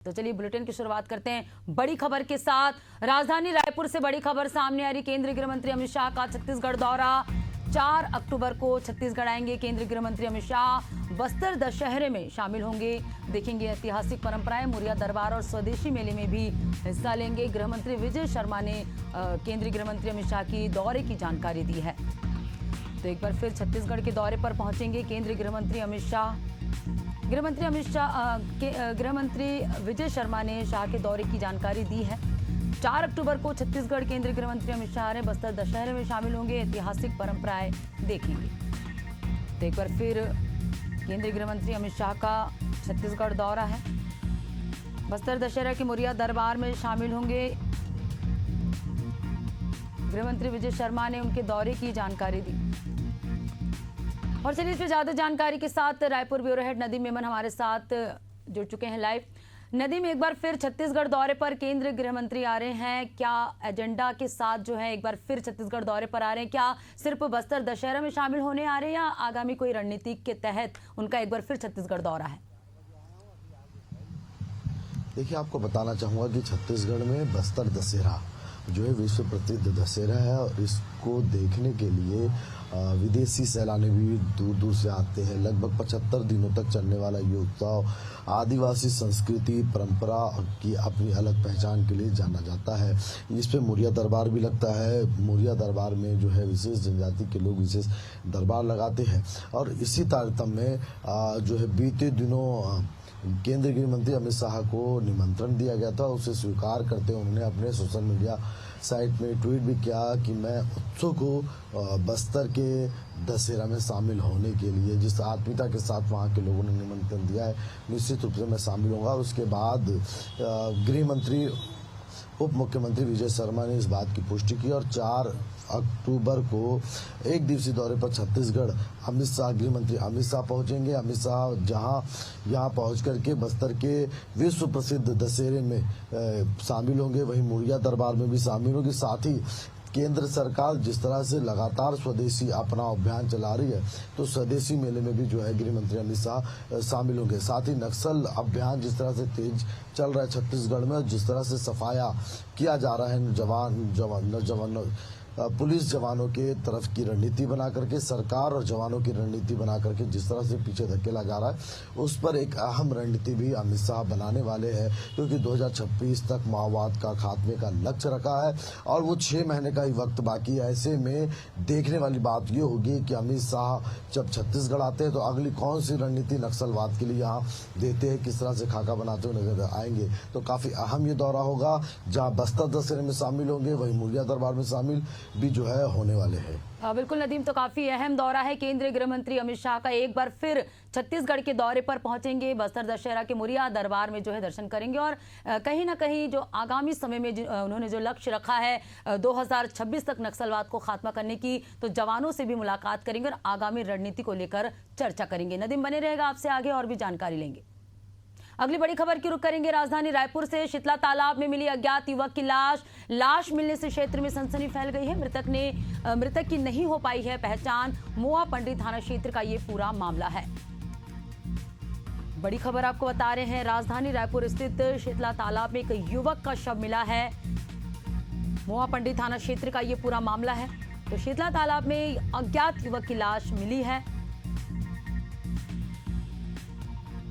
तो चलिए बुलेटिन की शुरुआत करते हैं बड़ी खबर के साथ। राजधानी रायपुर से बड़ी खबर सामने आ रही। केंद्रीय गृह मंत्री अमित शाह का छत्तीसगढ़ दौरा। 4 अक्टूबर को छत्तीसगढ़ आएंगे केंद्रीय गृह मंत्री अमित शाह। बस्तर दशहरे में शामिल होंगे, देखेंगे ऐतिहासिक परंपराएं, मुरिया दरबार और स्वदेशी मेले में भी हिस्सा लेंगे। गृह मंत्री विजय शर्मा ने केंद्रीय गृह मंत्री अमित शाह की दौरे की जानकारी दी है। तो एक बार फिर छत्तीसगढ़ के दौरे पर पहुंचेंगे केंद्रीय गृह मंत्री अमित शाह। गृह मंत्री विजय शर्मा ने शाह के दौरे की जानकारी दी है। 4 अक्टूबर को छत्तीसगढ़ केंद्रीय गृह मंत्री अमित शाह ने बस्तर दशहरे में शामिल होंगे, ऐतिहासिक परंपराएं देखेंगे। तो एक बार फिर केंद्रीय गृह मंत्री अमित शाह का छत्तीसगढ़ दौरा है। बस्तर दशहरा के मुरिया दरबार में शामिल होंगे। गृह मंत्री विजय शर्मा ने उनके दौरे की जानकारी दी। और चलिए इसमें ज्यादा जानकारी के साथ रायपुर ब्यूरो हेड नदीम मेमन हमारे साथ जुड़ चुके हैं लाइव। नदीम, एक बार फिर छत्तीसगढ़ दौरे पर केंद्रीय गृह मंत्री आ रहे हैं, क्या एजेंडा के साथ जो है एक बार फिर छत्तीसगढ़ दौरे पर आ रहे हैं? क्या सिर्फ बस्तर दशहरा में शामिल होने आ रहे हैं या आगामी कोई रणनीति के तहत उनका एक बार फिर छत्तीसगढ़ दौरा है? देखिए, आपको बताना चाहूंगा कि छत्तीसगढ़ में बस्तर दशहरा जो है विश्व प्रसिद्ध दशहरा है और इसको देखने के लिए विदेशी सैलानी भी दूर दूर से आते हैं। लगभग 75 दिनों तक चलने वाला ये उत्सव आदिवासी संस्कृति परंपरा की अपनी अलग पहचान के लिए जाना जाता है। इस पे मुरिया दरबार भी लगता है। मुरिया दरबार में जो है विशेष जनजाति के लोग विशेष दरबार लगाते हैं और इसी तारतम्य में जो है बीते दिनों केंद्रीय गृह मंत्री अमित शाह को निमंत्रण दिया गया था। उसे स्वीकार करते उन्होंने अपने सोशल मीडिया साइट में ट्वीट भी किया कि मैं उत्सुक हूँ बस्तर के दशहरा में शामिल होने के लिए। जिस आत्मीयता के साथ वहाँ के लोगों ने निमंत्रण दिया है, निश्चित रूप से मैं शामिल होऊंगा। उसके बाद गृह मंत्री उप मुख्यमंत्री विजय शर्मा ने इस बात की पुष्टि की और 4 अक्टूबर को एक दिवसीय दौरे पर छत्तीसगढ़ अमित शाह गृह मंत्री अमित शाह पहुंचेंगे। अमित शाह यहाँ पहुंच करके बस्तर के विश्व प्रसिद्ध दशहरे में शामिल होंगे, वहीं मुरिया दरबार में भी शामिल होंगे। साथ ही केंद्र सरकार जिस तरह से लगातार स्वदेशी अपना अभियान चला रही है, तो स्वदेशी मेले में भी जो है गृह मंत्री अमित शाह शामिल होंगे। साथ ही नक्सल अभियान जिस तरह से तेज चल रहा है छत्तीसगढ़ में, जिस तरह से सफाया किया जा रहा है पुलिस जवानों के तरफ की रणनीति बना करके, सरकार और जवानों की रणनीति बना करके जिस तरह से पीछे धकेला जा रहा है, उस पर एक अहम रणनीति भी अमित शाह बनाने वाले हैं। क्योंकि 2026 तक माओवाद का खात्मे का लक्ष्य रखा है और वो 6 महीने का ही वक्त बाकी है। ऐसे में देखने वाली बात ये होगी कि अमित शाह जब छत्तीसगढ़ आते हैं तो अगली कौन सी रणनीति नक्सलवाद के लिए यहाँ देते हैं, किस तरह से खाका बनाते हुए नजर आएंगे। तो काफी अहम ये दौरा होगा, जहाँ बस्तर दशहरे में शामिल होंगे, वही मुरिया दरबार में शामिल भी जो है होने वाले हैं। बिल्कुल नदीम, तो काफी अहम दौरा है। केंद्रीय गृह मंत्री अमित शाह का एक बार फिर छत्तीसगढ़ के दौरे पर पहुंचेंगे। बस्तर दशहरा के मुरिया दरबार में जो है दर्शन करेंगे और कहीं ना कहीं जो आगामी समय में उन्होंने जो लक्ष्य रखा है 2026 तक नक्सलवाद को खात्मा करने की, तो जवानों से भी मुलाकात करेंगे और आगामी रणनीति को लेकर चर्चा करेंगे। नदीम बने रहेगा, आपसे आगे और भी जानकारी लेंगे। अगली बड़ी खबर की रुख करेंगे राजधानी रायपुर से। शीतला तालाब में मिली अज्ञात युवक की लाश मिलने से क्षेत्र में सनसनी फैल गई है। मृतक की नहीं हो पाई है पहचान। मोआ पंडित थाना क्षेत्र का ये पूरा मामला है। बड़ी खबर आपको बता रहे हैं, राजधानी रायपुर स्थित शीतला तालाब में एक युवक का शव मिला है। मोआ पंडित थाना क्षेत्र का ये पूरा मामला है। तो शीतला तालाब में अज्ञात युवक की लाश मिली है।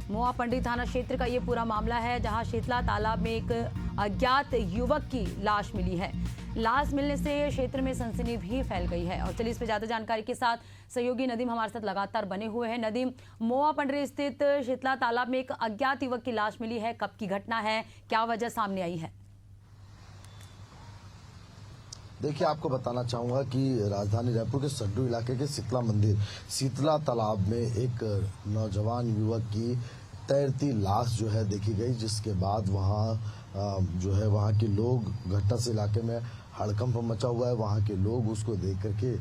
मोआ पंडित थाना क्षेत्र का ये पूरा मामला है, जहां शीतला तालाब में एक अज्ञात युवक की लाश मिली है। लाश मिलने से क्षेत्र में सनसनी भी फैल गई है। और चलिए इस पर ज्यादा जानकारी के साथ सहयोगी नदीम हमारे साथ लगातार बने हुए हैं। नदीम, मोआ पंडित स्थित शीतला तालाब में एक अज्ञात युवक की लाश मिली है, कब की घटना है, क्या वजह सामने आई है? देखिए, आपको बताना चाहूंगा कि राजधानी रायपुर के सड्डू इलाके के शीतला तालाब में एक नौजवान युवक की तैरती लाश जो है देखी गई, जिसके बाद वहाँ जो है वहाँ के लोग, घटना से इलाके में हड़कंप मचा हुआ है। वहाँ के लोग उसको देख करके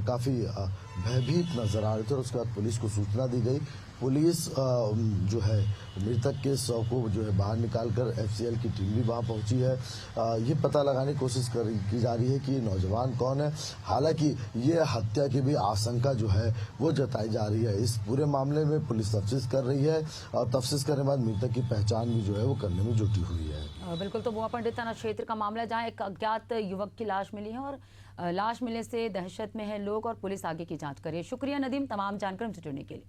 काफ़ी भयभीत नजर आ रहे थे और उसके बाद पुलिस को सूचना दी गई। पुलिस जो है मृतक के शव को जो है बाहर निकालकर एफसीएल की टीम भी वहां पहुंची है। ये पता लगाने की कोशिश की जा रही है कि नौजवान कौन है। हालांकि ये हत्या की भी आशंका जो है वो जताई जा रही है। इस पूरे मामले में पुलिस तफ्तीश कर रही है और तफ्तीश करने के बाद मृतक की पहचान भी जो है वो करने में जुटी हुई है। बिल्कुल, तो बुआ पंडित थाना क्षेत्र का मामला जहां एक अज्ञात युवक की लाश मिली है और लाश मिलने से दहशत में है लोग और पुलिस आगे की जांच करे। शुक्रिया नदीम तमाम जानकारी से जुड़ने के लिए।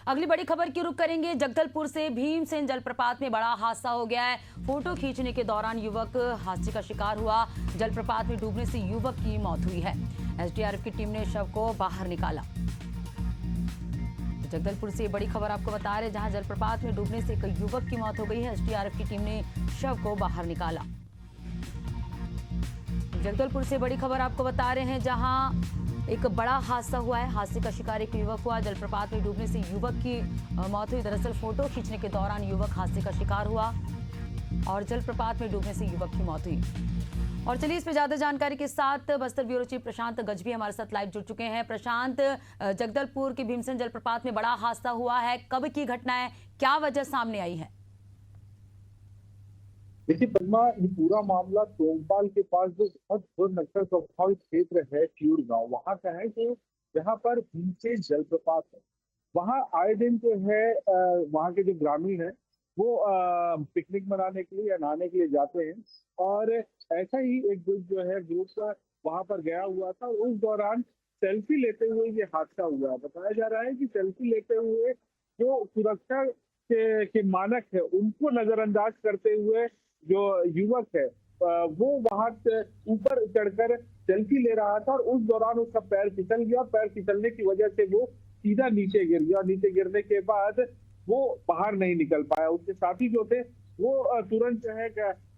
अगली बड़ी खबर की रुख करेंगे जगदलपुर से। भीमसेन जलप्रपात में बड़ा हादसा हो गया है। फोटो खींचने के दौरान युवक हादसे का शिकार हुआ। जलप्रपात में डूबने से युवक की मौत हुई है। एसडीआरएफ की टीम ने शव को बाहर निकाला। जगदलपुर से बड़ी खबर आपको बता रहे, जहां जलप्रपात में डूबने से एक युवक की मौत हो गई है। एसडीआरएफ की टीम ने शव को बाहर निकाला। जगदलपुर से बड़ी खबर आपको बता रहे हैं, जहां एक बड़ा हादसा हुआ है। हादसे का शिकार एक युवक हुआ। जलप्रपात में डूबने से युवक की मौत हुई। दरअसल फोटो खींचने के दौरान युवक हादसे का शिकार हुआ और जलप्रपात में डूबने से युवक की मौत हुई। और चलिए इस पे ज्यादा जानकारी के साथ बस्तर ब्यूरो चीफ प्रशांत गजभी हमारे साथ लाइव जुड़ चुके हैं। प्रशांत, जगदलपुर के भीमसेन जलप्रपात में बड़ा हादसा हुआ है, कब की घटना है, क्या वजह सामने आई है? देखिए पद्मा, ये पूरा मामला तोंगपाल के पास जो बहुत नक्सल प्रभावित क्षेत्र है क्यूर गांव, वहां का है कि जहां पर भीमसेन जलप्रपात है। वहां आए दिन जो है वहां के जो ग्रामीण है वो पिकनिक मनाने के लिए या नहाने के लिए जाते हैं और ऐसा ही एक ग्रुप वहां पर गया हुआ था और उस दौरान सेल्फी लेते हुए ये हादसा हुआ। बताया जा रहा है कि सेल्फी लेते हुए जो सुरक्षा के मानक है उनको नजरअंदाज करते हुए जो युवक है वो वहां ऊपर चढ़कर सेल्फी ले रहा था और उस दौरान उसका पैर फिसल गया। पैर फिसलने की वजह से वो सीधा नीचे गिर गया। नीचे गिरने के बाद वो बाहर नहीं निकल पाया। उसके साथी जो थे वो तुरंत जो है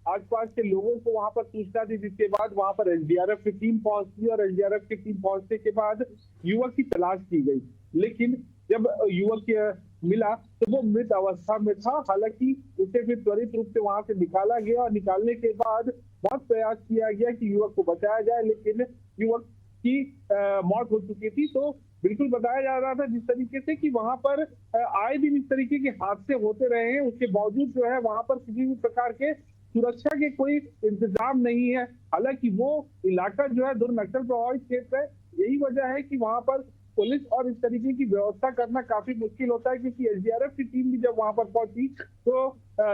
आसपास के लोगों को वहां पर सूचना दी, जिसके बाद वहां पर एसडीआरएफ की टीम पहुंचती और एसडीआरएफ की टीम पहुंचने के बाद युवक की तलाश की गई। लेकिन जब युवक मिला तो वो मृत अवस्था में था। हालांकि उसे फिर त्वरित रूप से वहां से निकाला गया और निकालने के बाद बहुत प्रयास किया गया कि युवक को बचाया जाए, लेकिन युवक की मौत हो चुकी थी। तो बिल्कुल बताया जा रहा था जिस तरीके से कि वहां पर आए दिन इस तरीके के हादसे होते रहे हैं, उसके बावजूद जो है वहां पर किसी भी प्रकार के सुरक्षा के कोई इंतजाम नहीं है। हालांकि वो इलाका जो है दुर्नक्सल प्रभावित क्षेत्र है। यही वजह है कि वहां पर पुलिस और इस तरीके की व्यवस्था करना काफी मुश्किल होता है, क्योंकि एसडीआरएफ की टीम भी जब वहां पर पहुंची तो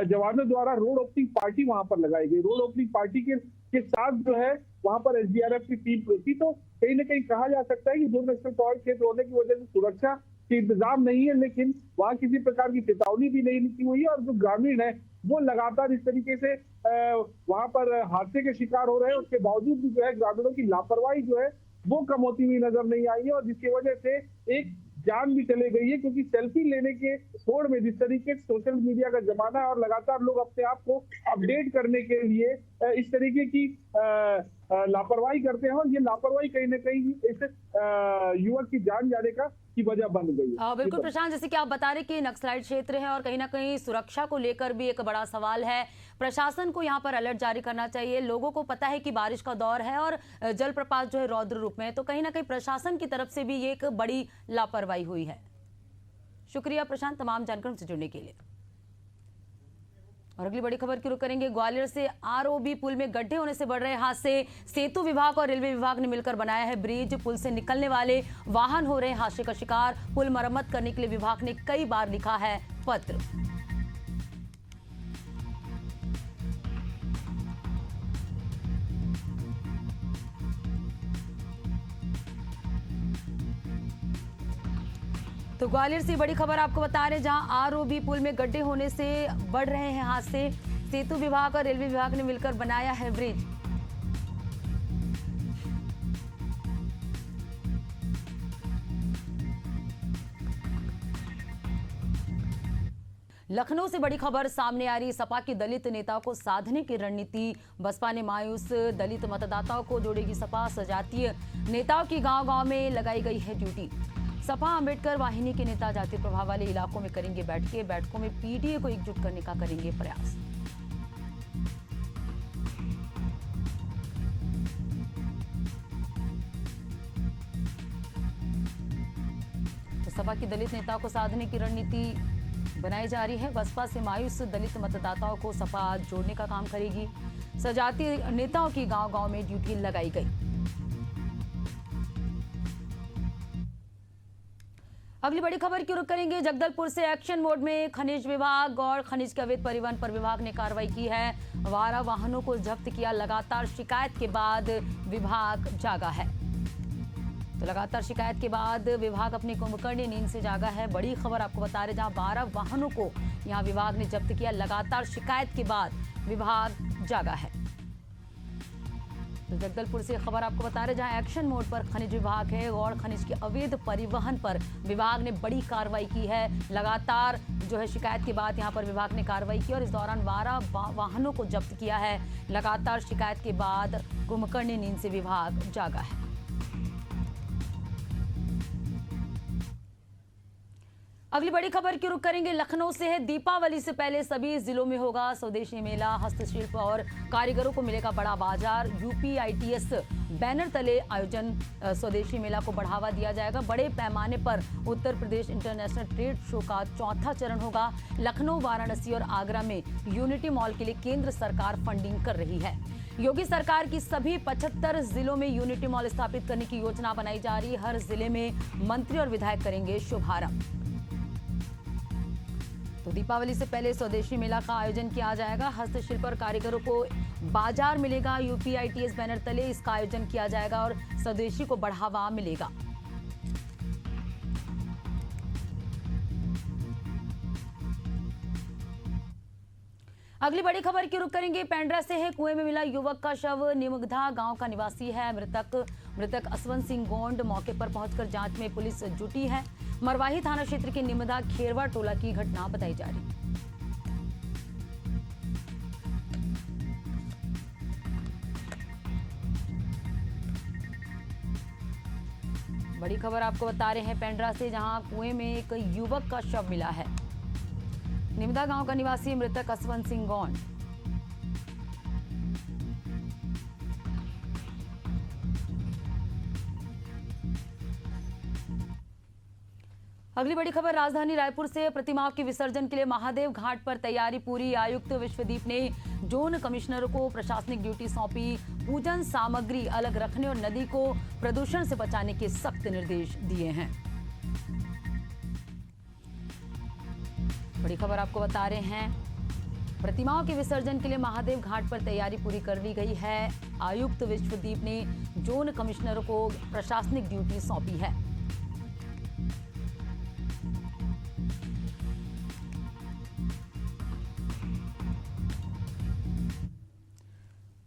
जवानों द्वारा रोड ओपनिंग पार्टी वहां पर लगाई गई। रोड ओपनिंग पार्टी के साथ जो है वहां पर एसडीआरएफ की टीम पहुंची। तो कहीं ना कहीं कहा जा सकता है कि दुर्नक्सल प्रभावित क्षेत्र होने की वजह से सुरक्षा के इंतजाम नहीं है, लेकिन वहां किसी प्रकार की चेतावनी भी नहीं लिखी हुई है और जो ग्रामीण है वो लगातार इस तरीके से वहां पर हादसे के शिकार हो रहे हैं। उसके बावजूद भी जो है ग्रामीणों की लापरवाही जो है वो कम होती हुई नजर नहीं आई है और जिसकी वजह से एक जान भी चले गई है। क्योंकि सेल्फी लेने के होड़ में जिस तरीके से सोशल मीडिया का जमाना है और लगातार लोग अपने आप को अपडेट करने के लिए इस तरीके की लापरवाही करते हैं और ये लापरवाही कहीं ना कहीं इस युवक की जान जाने का की वजह बन गई है। बिल्कुल प्रशांत, जैसे कि आप बता रहे कि नक्सलाइट क्षेत्र है और कहीं ना कहीं सुरक्षा को लेकर भी एक बड़ा सवाल है। प्रशासन को यहाँ पर अलर्ट जारी करना चाहिए। लोगों को पता है कि बारिश का दौर है और जलप्रपात जो है रौद्र रूप में है, तो कहीं ना कहीं प्रशासन की तरफ से भी ये एक बड़ी लापरवाही हुई है। शुक्रिया प्रशांत तमाम जानकारी से जुड़ने के लिए। और अगली बड़ी खबर की रुख करेंगे ग्वालियर से। आरओबी पुल में गड्ढे होने से बढ़ रहे हादसे। सेतु विभाग और रेलवे विभाग ने मिलकर बनाया है ब्रिज। पुल से निकलने वाले वाहन हो रहे हादसे का शिकार। पुल मरम्मत करने के लिए विभाग ने कई बार लिखा है पत्र। तो ग्वालियर से बड़ी खबर आपको बता रहे, जहां आरओबी पुल में गड्ढे होने से बढ़ रहे हैं हादसे। सेतु विभाग और रेलवे विभाग ने मिलकर बनाया है ब्रिज। लखनऊ से बड़ी खबर सामने आ रही। सपा की दलित नेताओं को साधने की रणनीति। बसपा ने मायूस दलित मतदाताओं को जोड़ेगी सपा। सजातीय नेताओं की गांव-गांव में लगाई गई है ड्यूटी। सपा अंबेडकर वाहिनी के नेता जातीय प्रभाव वाले इलाकों में करेंगे बैठकों में पीडीए को एकजुट करने का करेंगे प्रयास। तो सपा की दलित नेताओं को साधने की रणनीति बनाई जा रही है। बसपा से मायूस दलित मतदाताओं को सपा जोड़ने का काम करेगी। सजातीय नेताओं की गांव-गांव में ड्यूटी लगाई गई। अगली बड़ी खबर की रुख करेंगे जगदलपुर से। एक्शन मोड में खनिज विभाग और खनिज के अवैध परिवहन पर विभाग ने कार्रवाई की है। 12 वाहनों को जब्त किया। लगातार शिकायत के बाद विभाग जागा है। तो लगातार शिकायत के बाद विभाग अपनी कुंभकर्णी नींद से जागा है। बड़ी खबर आपको बता रहे, जहां 12 वाहनों को यहां विभाग ने जब्त किया। लगातार शिकायत के बाद विभाग जागा है। तो जगदलपुर से खबर आपको बता रहे, जहां एक्शन मोड पर खनिज विभाग है और खनिज के अवैध परिवहन पर विभाग ने बड़ी कार्रवाई की है। लगातार जो है शिकायत के बाद यहां पर विभाग ने कार्रवाई की और इस दौरान 12 वाहनों को जब्त किया है। लगातार शिकायत के बाद कुंभकर्णी नींद से विभाग जागा है। अगली बड़ी खबर की रुख करेंगे लखनऊ से है। दीपावली से पहले सभी जिलों में होगा स्वदेशी मेला। हस्तशिल्प और कारीगरों को मिलेगा बड़ा बाजार। यूपीआईटीएस बैनर तले आयोजन स्वदेशी मेला को बढ़ावा दिया जाएगा। बड़े पैमाने पर Uttar Pradesh international trade show का चौथा चरण होगा। लखनऊ, वाराणसी और आगरा में यूनिटी मॉल के लिए केंद्र सरकार फंडिंग कर रही है। योगी सरकार की सभी 75 जिलों में यूनिटी मॉल स्थापित करने की योजना बनाई जा रही है। हर जिले में मंत्री और विधायक करेंगे शुभारंभ। तो दीपावली से पहले स्वदेशी मेला का आयोजन किया जाएगा। हस्तशिल्प और कारीगरों को बाजार मिलेगा। यूपीआईटीएस बैनर तले इसका आयोजन किया जाएगा और स्वदेशी को बढ़ावा मिलेगा। अगली बड़ी खबर की रुख करेंगे पेंड्रा से है। कुएं में मिला युवक का शव। निमुगधा गांव का निवासी है मृतक असवंत सिंह गोंड। मौके पर पहुंचकर जांच में पुलिस जुटी है। मरवाही थाना क्षेत्र के निमदा खेरवा टोला की घटना बताई जा रही है। बड़ी खबर आपको बता रहे हैं पेंड्रा से, जहां कुएं में एक युवक का शव मिला है। निमदा गांव का निवासी मृतक असवंत सिंह गोंड। अगली बड़ी खबर राजधानी रायपुर से। प्रतिमाओं के विसर्जन के लिए महादेव घाट पर तैयारी पूरी। आयुक्त विश्वदीप ने जोन कमिश्नरों को प्रशासनिक ड्यूटी सौंपी। पूजन सामग्री अलग रखने और नदी को प्रदूषण से बचाने के सख्त निर्देश दिए हैं। बड़ी खबर आपको बता रहे हैं, प्रतिमाओं के विसर्जन के लिए महादेव घाट पर तैयारी पूरी कर ली गई है। आयुक्त विश्वदीप ने जोन कमिश्नरों को प्रशासनिक ड्यूटी सौंपी है।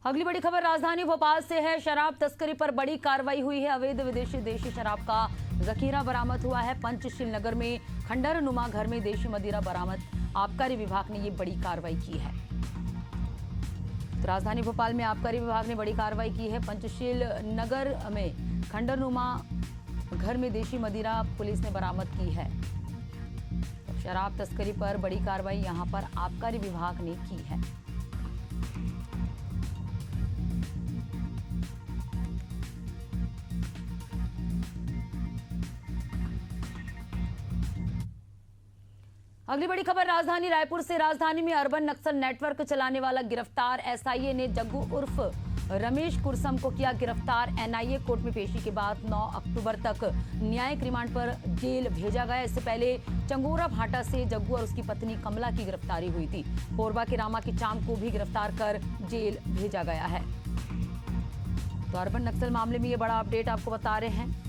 अगली बड़ी खबर राजधानी भोपाल से है। शराब तस्करी पर बड़ी कार्रवाई हुई है। अवैध विदेशी देशी शराब का जखीरा बरामद हुआ है। पंचशील नगर में खंडर नुमा घर में देशी मदिरा बरामद। आबकारी विभाग ने ये बड़ी कार्रवाई की है। तो राजधानी भोपाल में आबकारी विभाग ने बड़ी कार्रवाई की है। पंचशील नगर में खंडर नुमा घर में देशी मदिरा पुलिस ने बरामद की है। तो शराब तस्करी पर बड़ी कार्रवाई यहां पर आबकारी विभाग ने की है। अगली बड़ी खबर राजधानी रायपुर से। राजधानी में अर्बन नक्सल नेटवर्क चलाने वाला गिरफ्तार। एसआईए ने जग्गू उर्फ रमेश कुरसम को किया गिरफ्तार। एनआईए कोर्ट में पेशी के बाद 9 अक्टूबर तक न्यायिक रिमांड पर जेल भेजा गया। इससे पहले चंगोरा भाटा से जग्गू और उसकी पत्नी कमला की गिरफ्तारी हुई थी। कोरबा के रामा की चाम को भी गिरफ्तार कर जेल भेजा गया है। तो अर्बन नक्सल मामले में ये बड़ा अपडेट आपको बता रहे हैं।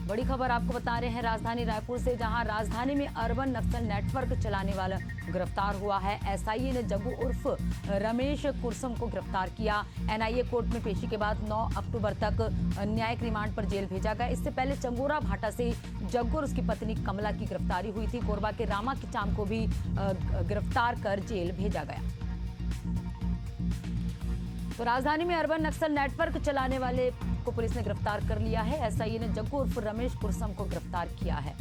बड़ी खबर आपको बता रहे हैं राजधानी रायपुर से, जहां राजधानी में अर्बन नक्सल नेटवर्क चलाने वाला गिरफ्तार हुआ है। एसआईए ने जग्गू उर्फ रमेश कुरसम को गिरफ्तार किया। एनआईए कोर्ट में पेशी के बाद 9 अक्टूबर तक न्यायिक रिमांड पर जेल भेजा गया। इससे पहले चंगोरा भाटा से जग्गू और उसकी पत्नी कमला की गिरफ्तारी हुई थी। कोरबा के रामा की चाम को भी गिरफ्तार कर जेल भेजा गया। तो राजधानी में अर्बन नक्सल नेटवर्क चलाने वाले को पुलिस ने गिरफ्तार कर लिया है। एसआईए ने जग्गू उर्फ रमेश कुरसम को गिरफ्तार किया है।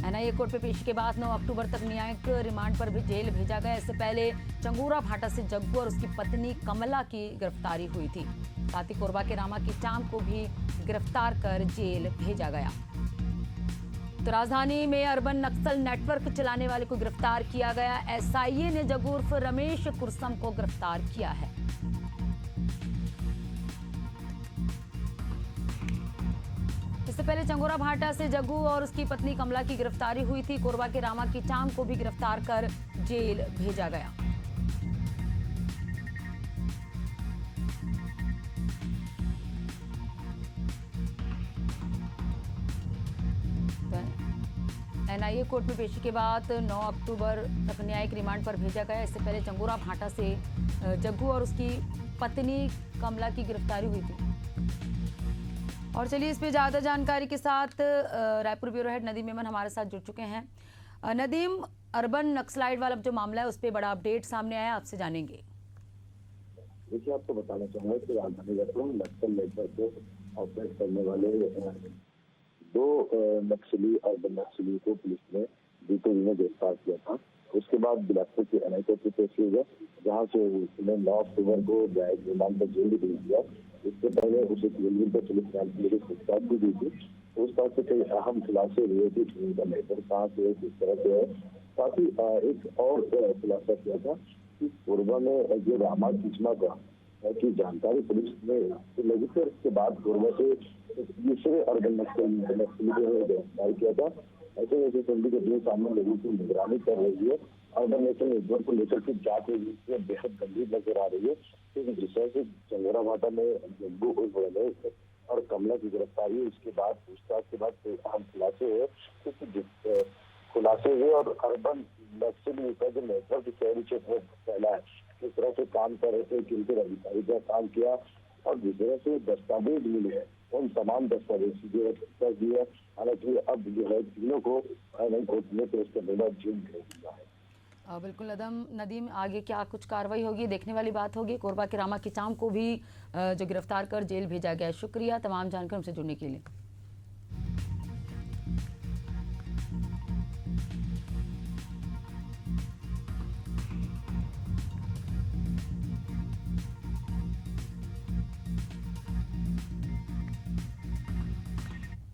एनआईए कोर्ट में पेशी के बाद 9 अक्टूबर तक न्यायिक रिमांड पर भी जेल भेजा गया। इससे पहले चंगोरा भाटा से जग्गू और उसकी पत्नी कमला की गिरफ्तारी हुई थी। साथ ही कोरबा के रामा की चाम को भी गिरफ्तार कर जेल भेजा गया। तो राजधानी में अर्बन नक्सल नेटवर्क चलाने वाले को गिरफ्तार किया गया। एसआईए ने जग्गू उर्फ रमेश कुरसम को गिरफ्तार किया है। इससे पहले चंगोरा भाटा से जग्गू और उसकी पत्नी कमला की गिरफ्तारी हुई थी। कोरबा के रामा की चाम को भी गिरफ्तार कर जेल भेजा गया। एनआईए कोर्ट में पेशी के बाद 9 अक्टूबर तक न्यायिक रिमांड पर भेजा गया। इससे पहले चंगोरा भाटा से जग्गू और उसकी पत्नी कमला की गिरफ्तारी हुई थी। और चलिए इस पे ज़्यादा जानकारी के साथ रायपुर ब्यूरो हेड नदीम मेमन हमारे साथ जुड़ चुके हैं। नदीम, अर्बन नक्सलाइट वाला जो मामला है उस पर बड़ा अपडेट सामने आया, आपसे जानेंगे। देखिए, आपको बताना चाहूंगा कि राजधानी लखनऊ में नक्सल नेटवर्क को ऑपरेट करने वाले 2 नक्सली अर्बन नक्सली को पुलिस ने बीते दिनों गिरफ्तार किया था। उसके बाद बिलासपुर के एनआई कोर्ट में पेश किया गया, जहाँ से उन्हें 9 अक्टूबर को न्यायिक रिमांड पर जेल भेज दिया। इससे पहले उसे जेल पर पुलिस ने पूछताछ भी दी थी। पूछताछ से कई अहम खुलासे हुए थे कि उनका नेटवर्क कहाँ से है, किस तरह से है। साथ ही एक और खुलासा किया था कि कोरबा में जो रामा किचमा का की जानकारी पुलिस ने लगी थी। इसके बाद कोरबा से दूसरे अर्बन नक्सली को गिरफ्तार किया था। ऐसे वैसे सभी के सामने लोगों की निगरानी कर रही है। अर्बन नक्सल नेटवर्क को लेकर के जांच बेहद गंभीर नजर आ रही है, क्योंकि जिस तरह से चंगोरा भाटा में जग्गू उर्फ रमेश और कमला की गिरफ्तारी है, उसके बाद पूछताछ के बाद अहम खुलासे हुए, क्योंकि खुलासे हुए और अर्बन नक्सली का जो नेटवर्क शहरी क्षेत्र में फैला है, किस तरह से काम कर रहे थे, किन किन अधिकारी का काम किया और जिस तरह से दस्तावेज मिले हैं, उन तमाम दस्तावेज की दिया। हालांकि अब जो है तीनों को कोर्ट में पेश करने का जेल भेज दिया है। बिल्कुल नदीम, आगे क्या कुछ कार्रवाई होगी देखने वाली बात होगी। कोरबा के रामा की चाम को भी जो गिरफ्तार कर जेल भेजा गया है। शुक्रिया तमाम जानकर हमसे जुड़ने के लिए।